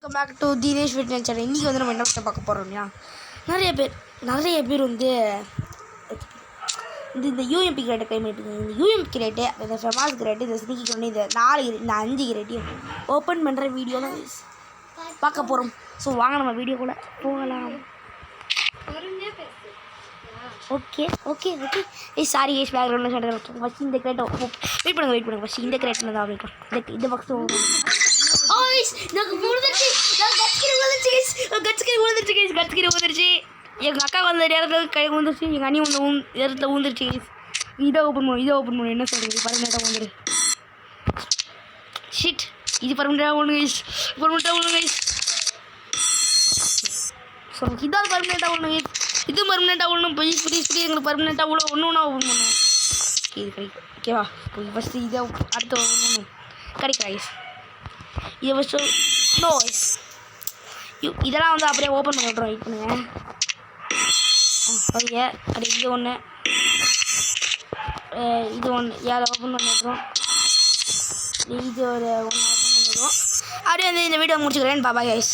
Welcome back to Dinesh fitness channel. இன்றைக்கி வந்து நம்ம என்ன விஷயம் பார்க்க போகிறோம் அப்படின்னா, நிறைய பேர் வந்து இந்த யூஎம்பி கிரேட்டை க்ளைம் பண்ணிட்டு இந்த யூஎம்பி கிரேட்டு, இந்த ஃபெமாஸ் கிரேட்டு, இந்த ஸ்னீக்கி கிரேட்டு, இந்த 5 கிரேட்டையும் ஓப்பன் பண்ணுற வீடியோ தான் பார்க்க போகிறோம். ஸோ வாங்க நம்ம வீடியோக்குள்ளே போகலாம். ஓகே சாரி கேஸ் பேக்ரவுண்டில் சொல்கிறேன். ஃபஸ்ட் இந்த கிரேட்டை வெயிட் பண்ணுங்க ஃபஸ்ட் இந்த கிரேட்டில் தான் வெயிட் பண்ணுங்க. இந்த பக்ஸ் எங்கள் அக்கா வந்த நேரத்தில் கை வந்துருச்சு, எங்கள் அண்ணி வந்து இடத்துல ஊந்துருச்சு. இதை ஓப்பன் பண்ணும் என்ன சொல்கிறது? பர்மனெண்ட்டாக வந்துடு ஷிட். இது பர்மனெண்ட்டாக ஒன்று கைஸ் ஸோ இதாவது பர்மனெண்ட்டாக ஒன்று கைஸ், இது பர்மனெண்ட்டாக ஒன்றும் ப்ளீஸ் எங்களுக்கு பர்மனெண்ட்டாக ஒன்று ஓப்பன் பண்ணுவோம். இது கிடைக்கும் ஓகேவா? ஃபஸ்ட்டு இதை அடுத்த ஒன்று கிடைக்கும் கைஸ். இதை ஃபஸ்ட்டு இதெல்லாம் வந்து அப்படியே ஓப்பன் பண்ணி விட்றோம். வெயிட் பண்ணுங்கள். ஓகே அது இது ஒன்று ஏழை ஓப்பன் பண்ணி விட்றோம். இது ஒரு ஒன்று ஓப்பன் பண்ணி விட்றோம். அப்படியே வந்து இந்த வீடியோ முடிச்சுக்கிறேன். பாபா கைஸ்.